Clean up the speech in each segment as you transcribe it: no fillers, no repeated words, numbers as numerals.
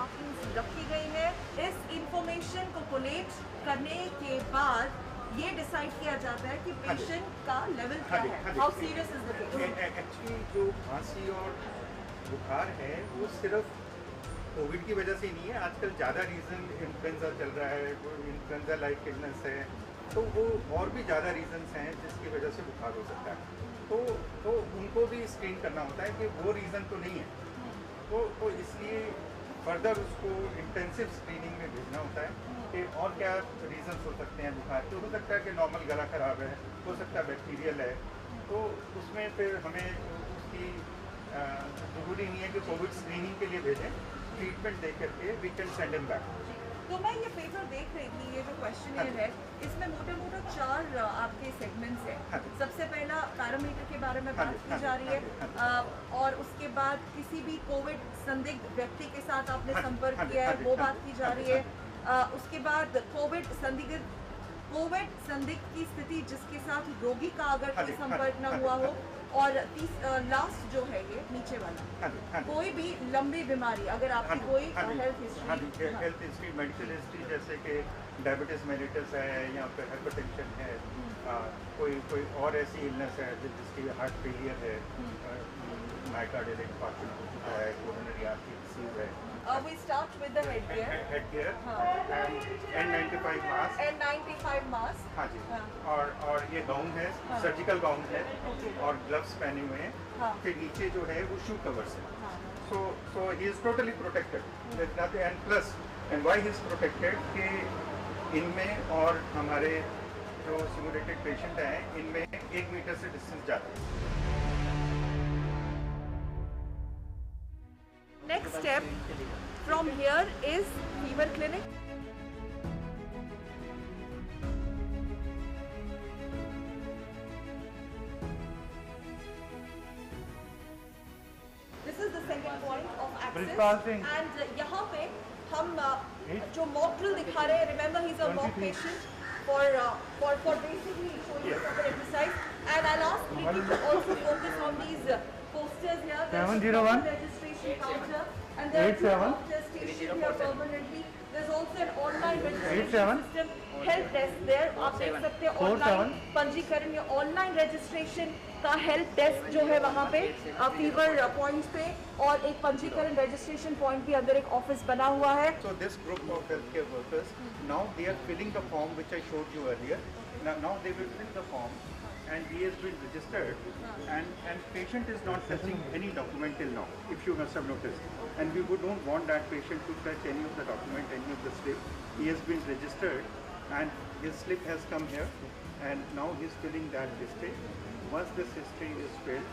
Markings रखी गई है। इस इंफॉर्मेशन को कोलेक्ट करने के बाद ये डिसाइड किया जाता है कि पेशेंट का लेवल क्या है, how serious is the case. Actually जो खांसी और बुखार है वो सिर्फ कोविड की वजह से नहीं है, आजकल ज़्यादा रीज़न इन्फ्लुएंजा चल रहा है, इन्फ्लुएंजा लाइक इलनेस है, तो वो और भी ज़्यादा रीजंस हैं जिसकी वजह से बुखार हो सकता है। तो उनको भी स्क्रीन करना होता है कि वो रीज़न तो नहीं है, तो इसलिए फर्दर उसको इंटेंसिव स्क्रीनिंग में भेजना होता है कि और क्या रीजंस हो सकते हैं बुखार के। हो सकता है कि नॉर्मल गला खराब है, हो सकता है बैक्टीरियल है, तो उसमें फिर हमें उसकी ज़रूरी नहीं है कि कोविड स्क्रीनिंग के लिए भेजें, ट्रीटमेंट दे करके we can send him back. तो मैं ये पेपर देख रही थी, ये जो क्वेश्चनियर है इसमें मोटे मोटे 4 आपके सेगमेंट्स हैं। सबसे पहला पैरामीटर के बारे में बात की जा रही है, और उसके बाद किसी भी कोविड संदिग्ध व्यक्ति के साथ आपने संपर्क किया है वो बात की जा रही है। उसके बाद कोविड संदिग्ध की स्थिति जिसके साथ रोगी का अगर कोई संपर्क न हुआ हो, और लास्ट जो है ये नीचे वाला, कोई भी लंबी बीमारी अगर आपकी कोई हेल्थ हिस्ट्री मेडिकल हिस्ट्री जैसे कि डायबिटीज मेलिटस है या फिर हाइपरटेंशन है, कोई और ऐसी इलनेस है जिसकी हार्ट फेलियर है, मायोकार्डियल इंफार्क्शन हो चुका है, कोरोनरी आर्टरी डिसीज है। We start with the headgear, N95 mask, N95 mask, हाँ जी, और ये गाउन है, सर्जिकल गाउन है, और ग्लव्स पहने हुए हैं, फिर नीचे जो है वो शू कवर्स है। So he is totally protected, and plus and why he is protected कि इनमें और हमारे जो सिमुलेटेड पेशेंट हैं इनमें 1 मीटर से डिस्टेंस जाता है। Next step from here is fever clinic. This is the second point of access, and यहाँ पे हम जो mock drill दिखा रहे हैं, remember he's a mock patient for basically showing the proper exercise, and I'll ask Preeti to also focus on these posters here. 701 registration counter, and there are 2 doctors stationed here permanently. There's also an online registration system, help desk there. आप देख सकते हैं online पंजीकरण या online registration का help desk जो है वहाँ पे फीवर पॉइंट्स पे, और एक पंजीकरण रजिस्ट्रेशन पॉइंट भी अंदर एक ऑफिस बना हुआ है। So this group of healthcare workers, now they are filling the form which I showed you earlier. Now they will fill the form, and he has been registered, and patient is not touching any document till now, if you must have noticed, and we don't want that patient to touch any of the document, any of the slip. He has been registered and his slip has come here, and now he is filling that history. Once this history is filled,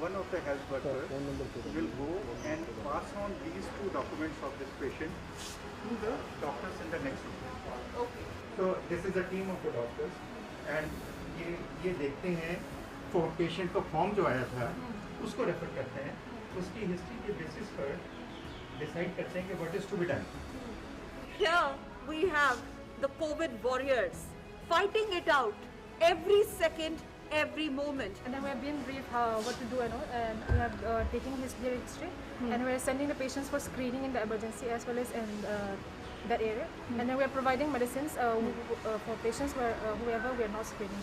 one of the health workers will go and pass on these 2 documents of this patient to the doctors in the next room. Okay. So this is a team of the doctors, and ये देखते हैं तो patient का form जो आया था उसको refer करते हैं, उसकी हिस्ट्री के बेसिस पर डिसाइड करते हैं कि what is to be done. Here we have the COVID warriors fighting it out every second, every moment. And then we have been briefed what to do, and we have taken his history, and we are sending the patients for screening in the emergency as well as in that area, and then we are providing medicines for patients whoever we are not screening.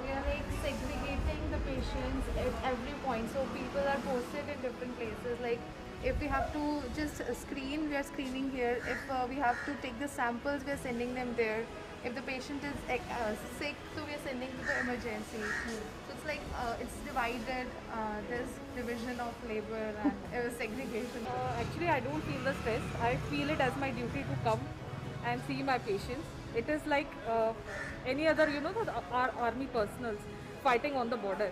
We are like segregating the patients at every point, so people are posted in different places. Like if we have to just screen, we are screening here. If we have to take the samples, we are sending them there. If the patient is sick, so we are sending to the emergency. So it's like it's divided. There's division of labor and segregation. Actually, I don't feel the stress. I feel it as my duty to come and see my patients. It is like any other, our army personals fighting on the border.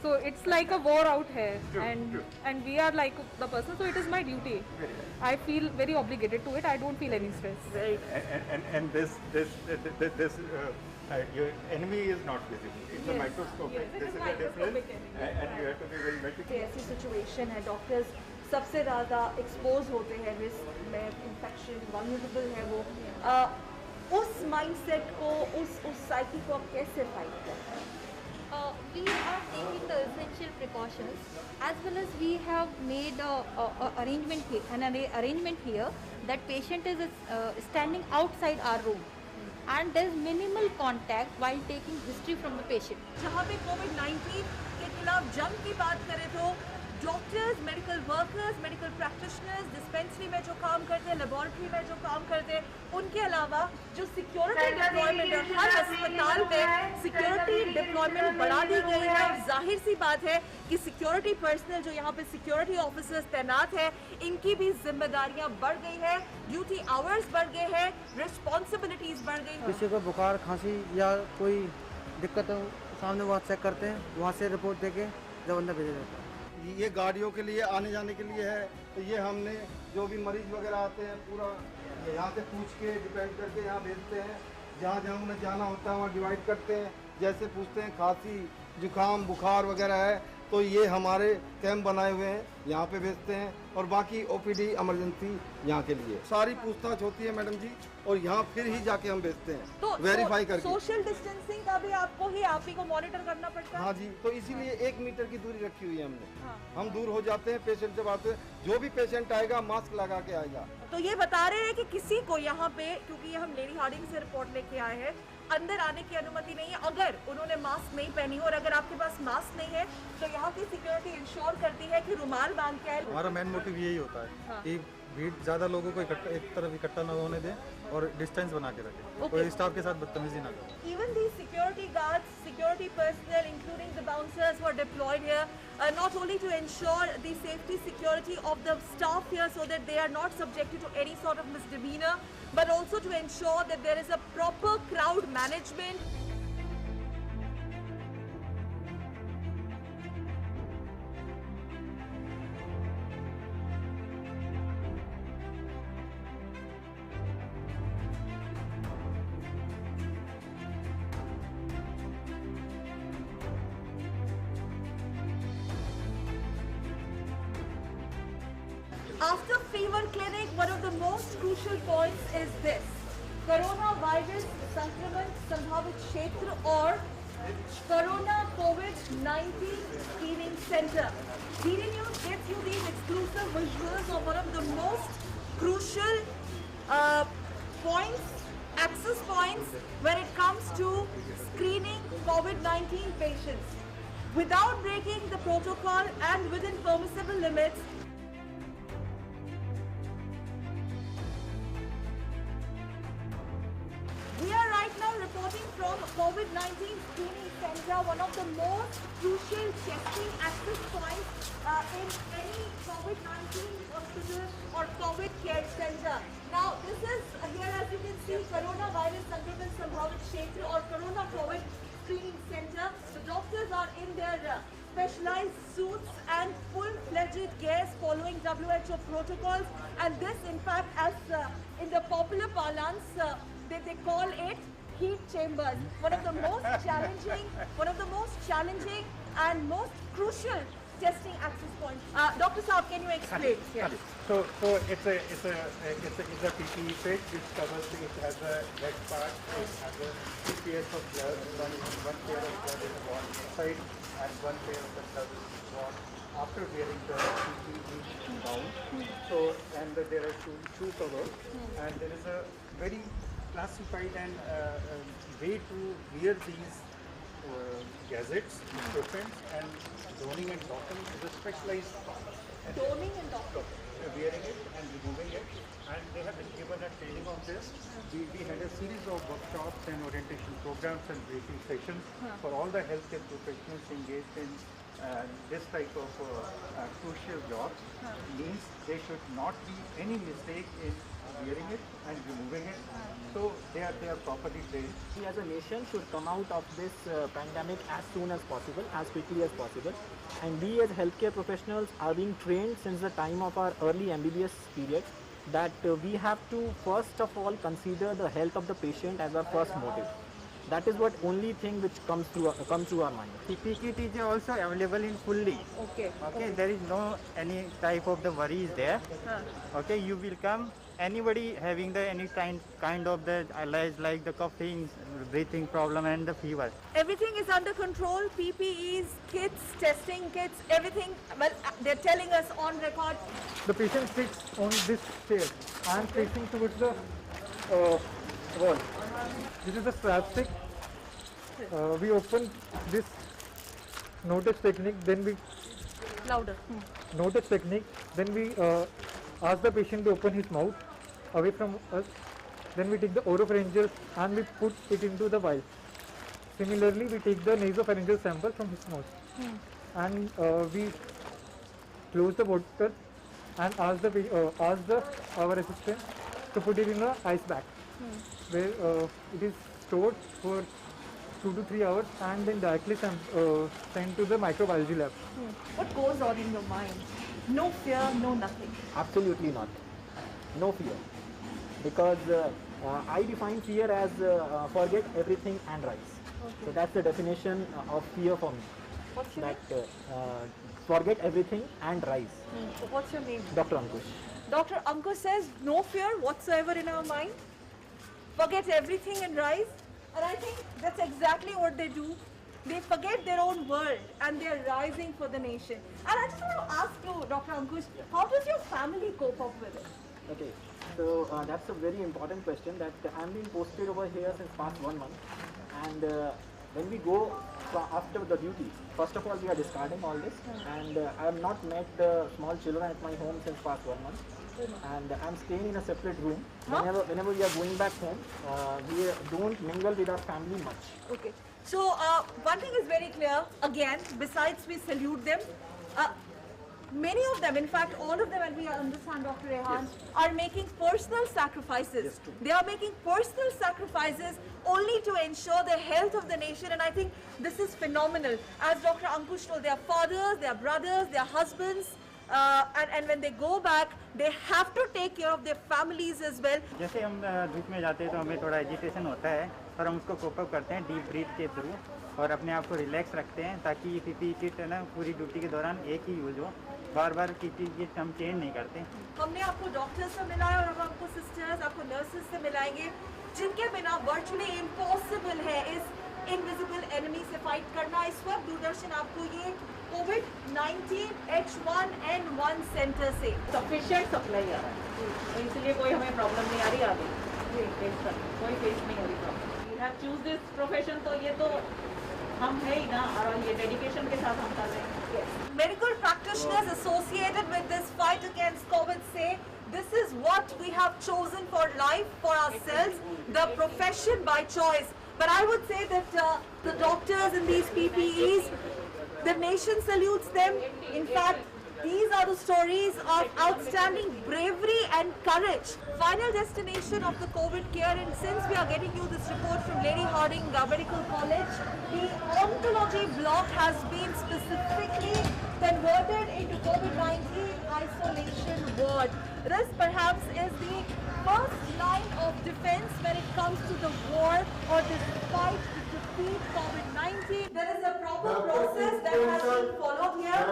So it's like a war out here, and we are like the person. So it is my duty. I feel very obligated to it. I don't feel any stress. And this your enemy is not visible. It's a microscopic. Yes, it this is is a difference, microscopic and you have to be very meticulous. ऐसी situation है, doctors सबसे ज़्यादा expose होते हैं risk में, infection vulnerable है वो। उस माइंडसेट को, उस साइकी को आप कैसे फाइट करते हैं? We are taking the essential precautions, as well as we have made an arrangement here that patient is standing outside our room, and there is minimal contact while taking history from the patient. जहाँ पे कोविड-19 के खिलाफ जंग की बात करें तो doctors, medical workers, medical practitioners, dispensary में जो काम करते हैं, लेबोरेटरी में जो काम करते हैं, उनके अलावा जो सिक्योरिटी डिप्लॉयमेंट है, हर अस्पताल में सिक्योरिटी डिप्लॉयमेंट बढ़ा दी गई है। जाहिर सी बात है कि सिक्योरिटी पर्सनल जो यहाँ पे सिक्योरिटी ऑफिसर्स तैनात है, इनकी भी जिम्मेदारियां बढ़ गई है, ड्यूटी आवर्स बढ़ गए हैं, रिस्पॉन्सिबिलिटीज बढ़ गई हैं। किसी को बुखार, खांसी या कोई दिक्कत हो, सामने वहाँ चेक करते हैं, वहाँ से रिपोर्ट देके जब अंदर भेजा जाता है। ये गाड़ियों के लिए आने जाने के लिए है, तो ये हमने जो भी मरीज वगैरह आते हैं पूरा यहाँ से पूछ के डिपेंड करके यहाँ भेजते हैं। जहाँ जहाँ उन्हें जाना होता है वहाँ डिवाइड करते हैं। जैसे पूछते हैं खांसी, जुकाम, बुखार वगैरह है तो ये हमारे कैंप बनाए हुए हैं, यहाँ पे भेजते हैं। और बाकी ओपीडी इमरजेंसी यहाँ के लिए सारी पूछताछ होती है मैडम जी, और यहाँ फिर ही जाके हम भेजते हैं तो वेरीफाई करके। सोशल डिस्टेंसिंग का भी आपको ही आप ही को मॉनिटर करना पड़ता है। हाँ जी, तो इसीलिए 1 मीटर की दूरी रखी हुई है हमने। हाँ। हम दूर हो जाते हैं पेशेंट से, बात जो भी पेशेंट आएगा मास्क लगा के आएगा। तो ये बता रहे हैं कि किसी को यहाँ पे, क्योंकि ये हम लेडी हार्डिंग से रिपोर्ट लेके आए हैं, अंदर आने की अनुमति नहीं है अगर उन्होंने मास्क नहीं पहनी हो। और अगर आपके पास मास्क नहीं है तो यहाँ की सिक्योरिटी इंश्योर करती है कि रुमाल बांध के आए। हमारा मेन मोटिव यही होता है कि भीड़ ज़्यादा लोगों को एक तरफ इकट्ठा ना होने दें और डिस्टेंस बना के रखें, कोई स्टाफ के साथ बदतमीजी ना करें। Even the security guards, security personnel, including the bouncers who are deployed here, not only to ensure the safety, security of the staff here so that they are not subjected to any sort of misdemeanor, but also to ensure that there is a proper crowd management. After fever clinic, one of the most crucial points is this: coronavirus संक्रमण संभावित क्षेत्र और Corona COVID-19 Screening Center. DD News gets you these exclusive visuals of one of the most crucial points, access points, when it comes to screening COVID-19 patients. Without breaking the protocol and within permissible limits, we are right now reporting from COVID-19 Screening Center, one of the most crucial testing access points in any COVID-19 hospital or COVID care center. Now, this is here, as you can see, Coronavirus Sankraman Sambhavit Kshetra or Corona COVID Screening Center. The doctors are in their specialized suits and full-fledged gears following WHO protocols. And this, in fact, as in the popular parlance, they call it heat chambers. One of the most challenging and most crucial testing access points. Dr. Saab, can you explain? Yes. So it's a PPE kit which covers. It has a red part. It has a 2 pairs of gloves. One pair of gloves is worn inside and one pair of the gloves is worn after wearing the PPE gown. So and there are two shoe covers and there is a very classified and way to wear these gadgets, equipment, and donning and docking is a specialized Donning and docking. wearing it and removing it, and they have been given a training on this. We had a series of workshops and orientation programs and briefing sessions for all the healthcare professionals engaged in this type of crucial job. Means there should not be any mistake in wearing it and removing it. So they are properly trained. We as a nation should come out of this pandemic as soon as possible, as quickly as possible. And we as healthcare professionals are being trained since the time of our early MBBS period that we have to first of all consider the health of the patient as our first motive. That is what only thing which comes to our mind. PPE kit is also available in fully. Okay. Okay, there is no any type of the worry is there. Okay, you will come anybody having the any kind of the allergy like the coughing, breathing problem and the fever. Everything is under control. PPEs, kits, testing kits, everything. Well, they're telling us on record. The patient sits on this chair. I am facing towards the wall. This is the strap stick. We open this no-touch technique, then we Louder. no-touch technique, then we ask the patient to open his mouth away from us. Then we take the oropharyngeal and we put it into the vial. Similarly, we take the nasopharyngeal sample from his nose and we close the bottle and ask our assistant to put it in an ice bag where it is stored for 2 to 3 hours and then directly sent to the microbiology lab. What goes on in your mind? No fear, no nothing. Absolutely not. No fear. Because I define fear as forget everything and rise. Okay. So that's the definition of fear for me. What's your That forget everything and rise. name? What's your name? Dr. Ankush. Dr. Ankush says no fear whatsoever in our mind. Forget everything and rise. And I think that's exactly what they do. They forget their own world and they're rising for the nation. And I just want to ask you, Dr. Ankush, how does your family cope up with it? Okay, so that's a very important question that I'm being posted over here since past 1 month. And when we go after the duty, first of all we are discarding all this, and I have not met the small children at my home since past 1 month. And I'm staying in a separate room. Whenever we are going back home, we don't mingle with our family much. Okay. So one thing is very clear, again, besides we salute them, many of them, in fact all of them, and we understand Dr. Rehan, are making personal sacrifices. Yes, true. They are making personal sacrifices only to ensure the health of the nation, and I think this is phenomenal. As Dr. Ankush told, their fathers, their brothers, their husbands, and when they go back, they have to take care of their families as well. जैसे हम धूप में जाते हैं तो हमें थोड़ा agitation होता है और हम उसको कोप अप करते हैं डीप ब्रीथ के थ्रू और अपने आप को रिलैक्स रखते हैं ताकि ये पीपीई किट है ना पूरी ड्यूटी के दौरान एक ही यूज हो, बार बार पीपीई किट हम चेंज नहीं करते. हमने आपको डॉक्टर्स से मिलाया और अब आपको सिस्टर्स, आपको नर्सेस से मिलाएंगे जिनके बिना वर्चुअली इम्पॉसिबल है इस इनविजिबल एनिमी से फाइट करना. इस वक्त दूरदर्शन आपको ये कोविड-19 H1N1 सेंटर से सफिशिएंट सप्लाई आ रहा है, तो इसलिए कोई हमें प्रॉब्लम नहीं आ रही आगे कोई फेस नहीं हो रही problem. We have choose this profession, तो ये तो हम है ही ना, और ये डेडिकेशन के साथ हम कर रहे हैं. Medical practitioners associated with this fight against COVID say this is what we have chosen for life, for ourselves, the profession by choice. But I would say that the doctors in these PPEs, the nation salutes them. In fact, these are the stories of outstanding bravery and courage. Final destination of the COVID care, and since we are getting you this report from Lady Harding Medical College, the oncology block has been specifically converted into COVID-19 isolation ward. This perhaps is the first line of defense when it comes to the war or this fight to defeat COVID-19. There is a proper process that has been followed here.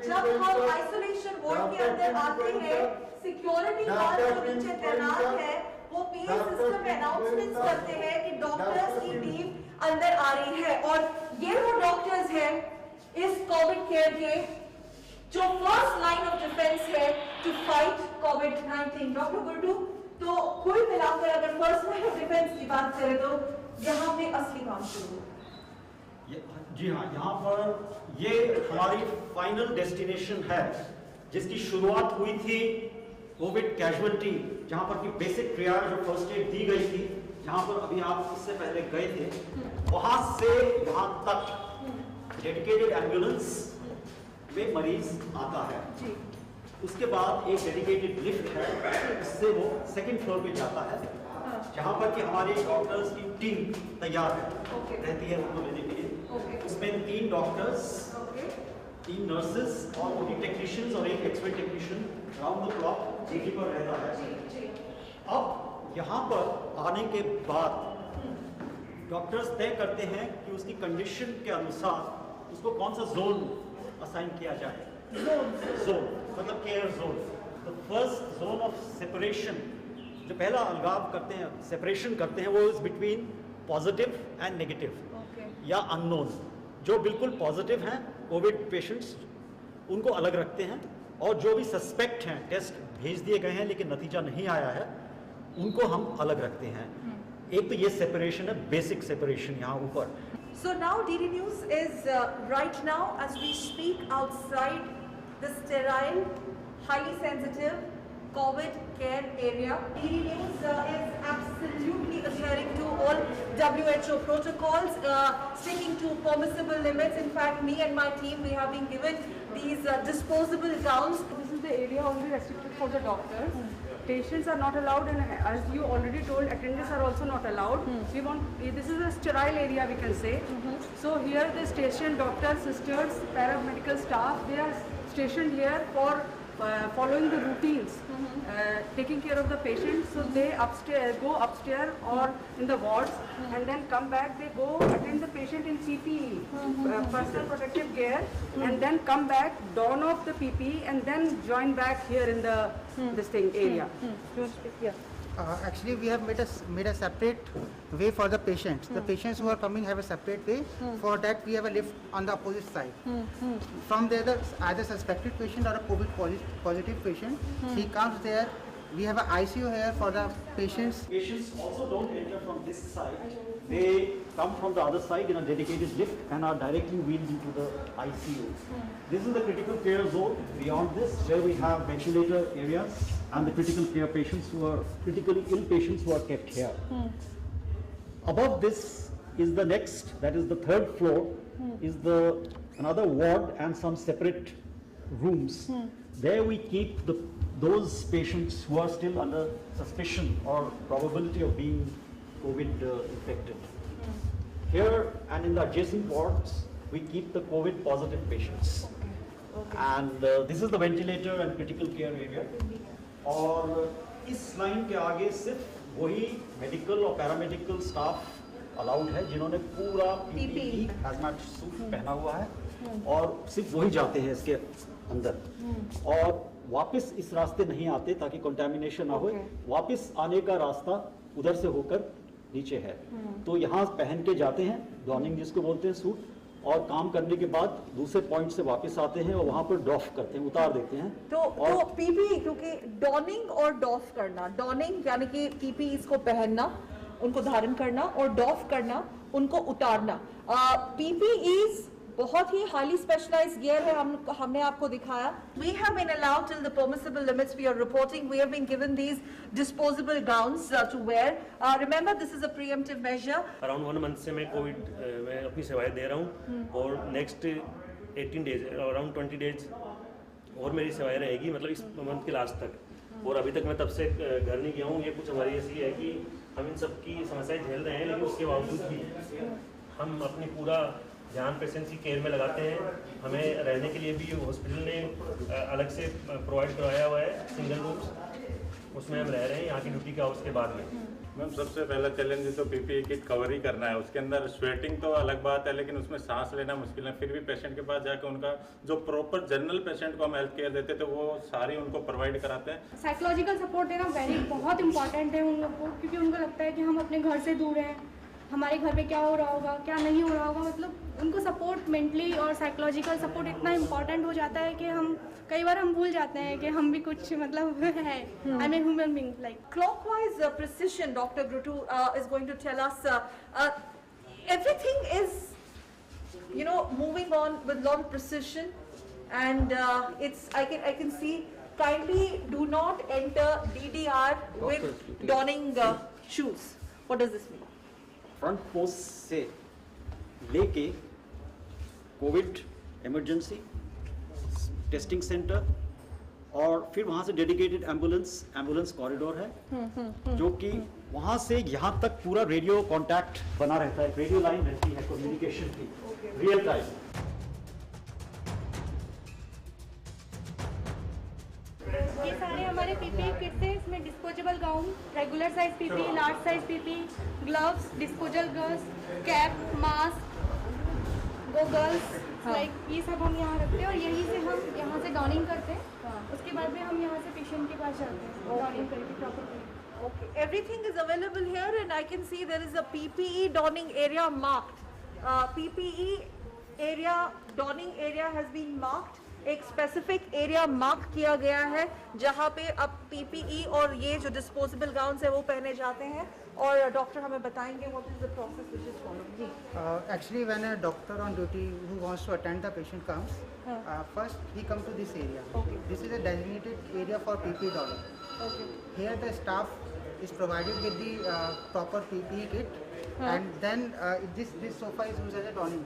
जब हम isolation ward के अंदर आते हैं, security guard जो नीचे तैनात है, वो PA system में announcements करते हैं कि डॉक्टर्स की टीम अंदर आ रही है, और ये वो डॉक्टर्स हैं इस कोविड केयर के जो फर्स्ट लाइन ऑफ डिफेंस है टू फाइट कोविड-19. डॉक्टर गुड्डू, तो कुल मिलाकर अगर फर्स्ट लाइन ऑफ डिफेंस की बात करें तो यहाँ पे असली काम शुरू हो. जी हाँ, यहाँ पर ये हमारी फाइनल डेस्टिनेशन है जिसकी शुरुआत हुई थी कोविड कैजुअलिटी, जहाँ पर की बेसिक ट्रियाज और फर्स्ट एड दी गई थी, जहाँ पर अभी आप इससे पहले गए थे. वहाँ से यहाँ तक डेडिकेटेड एम्बुलेंस में मरीज आता है. उसके बाद एक डेडिकेटेड लिफ्ट है, उससे वो सेकंड फ्लोर पे जाता है, जहाँ पर कि हमारे डॉक्टर्स की टीम तैयार है रहती है उनको लेने के लिए. उसमें 3 डॉक्टर्स, 3 नर्सेस और OT टेक्नीशियंस और एक expert technician round the clock duty पर रहता है. अब यहाँ पर आने के बाद डॉक्टर्स तय करते हैं कि उसकी कंडीशन के अनुसार उसको कौन सा जोन असाइन किया जाए. जोन मतलब care zone. The first zone of separation जो पहला अलगाव करते हैं, सेपरेशन करते हैं, वो is between positive and negative या अननोन। जो बिल्कुल पॉजिटिव हैं कोविड पेशेंट्स, उनको अलग रखते हैं, और जो भी सस्पेक्ट हैं, टेस्ट भेज दिए गए हैं लेकिन नतीजा नहीं आया है, उनको हम अलग रखते हैं। एक तो ये सेपरेशन है, बेसिक सेपरेशन यहाँ ऊपर। So now DD News is right now as we speak outside the sterile, highly sensitive COVID care area. DD News is absolutely adhering to all WHO protocols, sticking to permissible limits. In fact, me and my team, we have been given these disposable gowns. This is the area only restricted for the doctors. Patients are not allowed, and as you already told, attendants are also not allowed. We want, this is a sterile area, we can say. So here the stationed doctors, sisters, paramedical staff, they are stationed here for following the routines, taking care of the patients. So they go upstairs or in the wards, and then come back. They go attend the patient in PPE, personal protective gear, and then come back, don off the PPE, and then join back here in the this thing area. Actually, we have made a separate way for the patients. The patients who are coming have a separate way. For that, we have a lift on the opposite side. From there, either suspected patient or a COVID positive patient, he comes there. We have an ICU here for the patients. Patients also don't enter from this side. They come from the other side in a dedicated lift and are directly wheeled into the ICU. This is the critical care zone. Beyond this, where we have ventilator areas and the critical care patients who are critically ill patients who are kept here. Above this is the next, that is the third floor, is another ward and some separate rooms. There we keep those patients who are still under suspicion or probability of being COVID infected. Here and in the adjacent wards, we keep the COVID positive patients. And this is the ventilator and critical care area. और इस line के आगे सिर्फ वही medical और paramedical staff allowed है जिन्होंने पूरा PPE hazmat सूट पहना हुआ है, और सिर्फ वही जाते हैं इसके अंदर, और वापस इस रास्ते नहीं आते ताकि कंटामिनेशन ना हो। वापस आने का रास्ता उधर से होकर नीचे है, तो यहाँ पहन के जाते हैं, डॉनिंग जिसको बोलते हैं सूट, और काम करने के बाद दूसरे पॉइंट से वापस आते हैं और वहाँ पर डॉफ करते हैं, उतार देते हैं। तो PPE, क्योंकि डॉनिंग और डॉफ करना, डॉनिंग यानी कि PPE को पहनना, उनको धारण करना, और डॉफ करना, उनको उतारना। PPEs बहुत ही हाईली स्पेशलाइज्ड गियर है, हमने आपको दिखाया। We have been allowed till the permissible limits we are reporting. We have been given these disposable gowns to wear. Remember, this is a preemptive measure. Around 1 month से मैं Covid में अपनी सेवाएं दे रहा हूँ, और नेक्स्ट 18 डेज, अराउंड 20 डेज और मेरी सेवाएं रहेगी, मतलब इस मंथ के लास्ट तक। और अभी तक मैं तब से घर नहीं गया हूँ। ये कुछ हमारी ऐसी है कि हम इन सब की समस्याएं झेल रहे हैं, लेकिन उसके बावजूद भी हम अपनी पूरा ध्यान पेशेंट्स की केयर में लगाते हैं। हमें रहने के लिए भी हॉस्पिटल ने अलग से प्रोवाइड करवाया हुआ है सिंगल रूम्स, उसमें हम रह रहे हैं यहाँ की ड्यूटी के आवर्स के बाद में। मैम, सबसे पहला चैलेंज तो PPE किट कवर ही करना है। उसके अंदर स्वेटिंग तो अलग बात है, लेकिन उसमें सांस लेना मुश्किल है। फिर भी पेशेंट के पास जाकर उनका जो प्रॉपर जनरल पेशेंट को हम हेल्थ केयर देते थे, वो सारी उनको प्रोवाइड कराते हैं। साइकोलॉजिकल सपोर्ट देना बहुत इंपॉर्टेंट है उन लोग को, क्योंकि उनको लगता है कि हम अपने घर से दूर हैं, हमारे घर में क्या हो रहा होगा, क्या नहीं हो रहा होगा। मतलब उनको सपोर्ट मेंटली और साइकोलॉजिकल सपोर्ट इतना इम्पॉर्टेंट हो जाता है कि हम कई बार हम भूल जाते हैं कि हम भी कुछ मतलब है। I am a human being. Like clockwise precision, Dr. Grutu is going to tell us everything is, you know, moving on with lot of precision, and it's I can see, kindly do not enter DDR with donning shoes. What does this mean? Front post से लेके Covid emergency testing centre, और फिर वहाँ से dedicated ambulance corridor है, जो कि वहाँ से यहाँ तक पूरा रेडियो कांटेक्ट बना रहता है, रेडियो लाइन रहती है कम्युनिकेशन की रियल टाइम। ये सारे हमारे PPE किट्स हैं। इसमें disposable gown, regular size PPE, large size PPE, gloves, disposal gloves, cap, mask, goggles, like ये सब हम यहाँ रखते हैं, और यहीं से हम यहाँ से डॉनिंग करते हैं। उसके बाद में हम यहाँ से पेशेंट के पास जाते हैं डॉनिंग करके proper. Okay, everything is available here, and I can see there is a PPE donning area marked. PPE area donning area has been marked. एक स्पेसिफिक एरिया मार्क किया गया है जहाँ पे अब PPE और ये जो डिस्पोजेबल गाउन्स है वो पहने जाते हैं, और डॉक्टर हमें बताएंगे what is the process which is followed. जी. Actually, when a doctor on duty who wants to attend the patient comes, first he come to this area. Okay. This is a designated area for PPE donning. Okay. Here the staff is provided with the proper PPE kit, and then this sofa is used as a donning.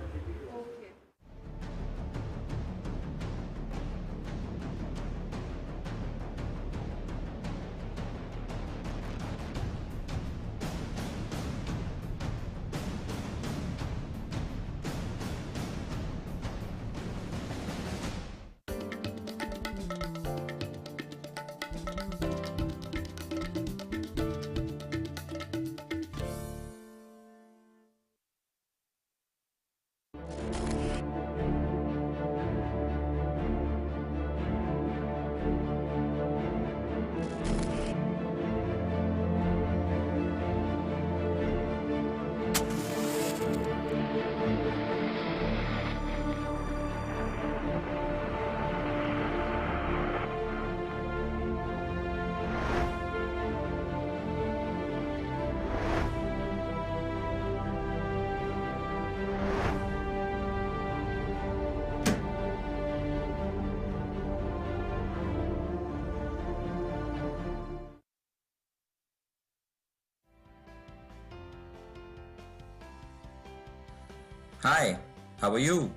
Hi, how are you?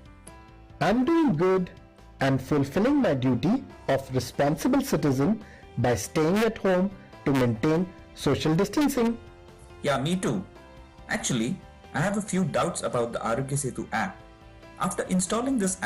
I'm doing good and fulfilling my duty of responsible citizen by staying at home to maintain social distancing. Yeah, me too. Actually, I have a few doubts about the Arogya Setu app. After installing this app,